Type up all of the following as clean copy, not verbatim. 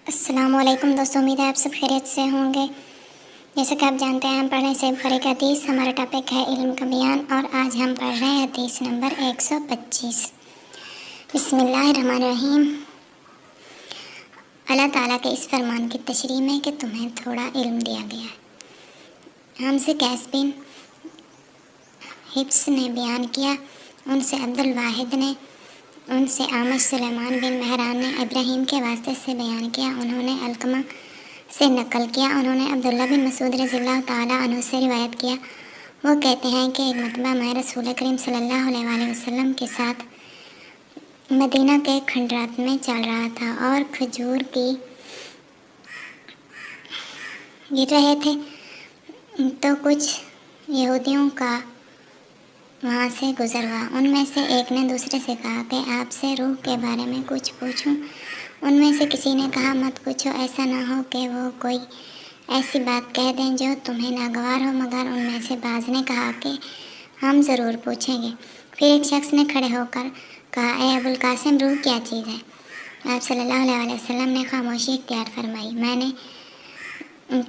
السلام علیکم دوستوں، امید ہے آپ سب خیریت سے ہوں گے۔ جیسا کہ آپ جانتے ہیں ہم پڑھ رہے ہیں صحیح بخاری کا حدیث۔ ہمارا ٹاپک ہے علم کا بیان، اور آج ہم پڑھ رہے ہیں حدیث نمبر 125۔ بسم اللہ الرحمن الرحیم۔ اللہ تعالیٰ کے اس فرمان کی تشریح میں کہ تمہیں تھوڑا علم دیا گیا ہے۔ ہم سے قیس بن حفص نے بیان کیا، ان سے عبد الواحد نے، ان سے اعمش سلیمان بن مہران نے ابراہیم کے واسطے سے بیان کیا، انہوں نے علقمہ سے نقل کیا، انہوں نے عبداللہ بن مسعود رضی اللہ تعالیٰ عنہ سے روایت کیا۔ وہ کہتے ہیں کہ ایک مرتبہ میں رسول کریم صلی اللہ علیہ وآلہ وسلم کے ساتھ مدینہ کے کھنڈرات میں چل رہا تھا اور کھجور کی گر رہے تھے، تو کچھ یہودیوں کا وہاں سے گزر ہوا۔ ان میں سے ایک نے دوسرے سے کہا کہ آپ سے روح کے بارے میں کچھ پوچھوں؟ ان میں سے کسی نے کہا مت پوچھو، ایسا نہ ہو کہ وہ کوئی ایسی بات کہہ دیں جو تمہیں ناگوار ہو۔ مگر ان میں سے بعض نے کہا کہ ہم ضرور پوچھیں گے۔ پھر ایک شخص نے کھڑے ہو کر کہا، اے ابو القاسم، روح کیا چیز ہے؟ آپ صلی اللہ علیہ وسلم نے خاموشی اختیار فرمائی۔ میں نے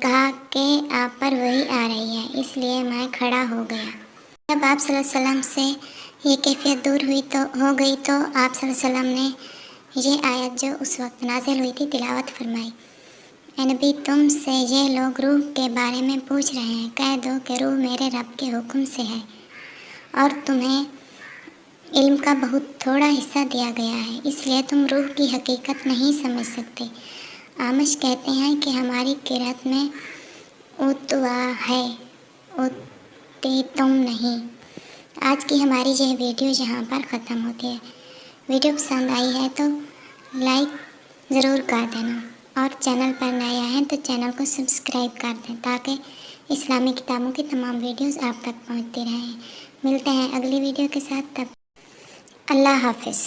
کہا کہ آپ پر وحی آ رہی ہے، اس لیے میں کھڑا ہو گیا۔ جب آپ صلی اللہ علیہ وسلم سے یہ کیفیت دور ہو گئی تو آپ صلی اللہ علیہ وسلم نے یہ آیت جو اس وقت نازل ہوئی تھی تلاوت فرمائی۔ اے نبی، تم سے یہ لوگ روح کے بارے میں پوچھ رہے ہیں، کہہ دو کہ روح میرے رب کے حکم سے ہے، اور تمہیں علم کا بہت تھوڑا حصہ دیا گیا ہے، اس لیے تم روح کی حقیقت نہیں سمجھ سکتے۔ اعمش کہتے ہیں کہ ہماری قرأت میں اوتوا ہے، اوتیتم نہیں۔ آج کی ہماری یہ ویڈیو یہاں پر ختم ہوتی ہے۔ ویڈیو پسند آئی ہے تو لائک ضرور کر دینا، اور چینل پر نئے آئے ہیں تو چینل کو سبسکرائب کر دیں تاکہ اسلامی کتابوں کی تمام ویڈیوز آپ تک پہنچتی رہیں۔ ملتے ہیں اگلی ویڈیو کے ساتھ، تب اللہ حافظ۔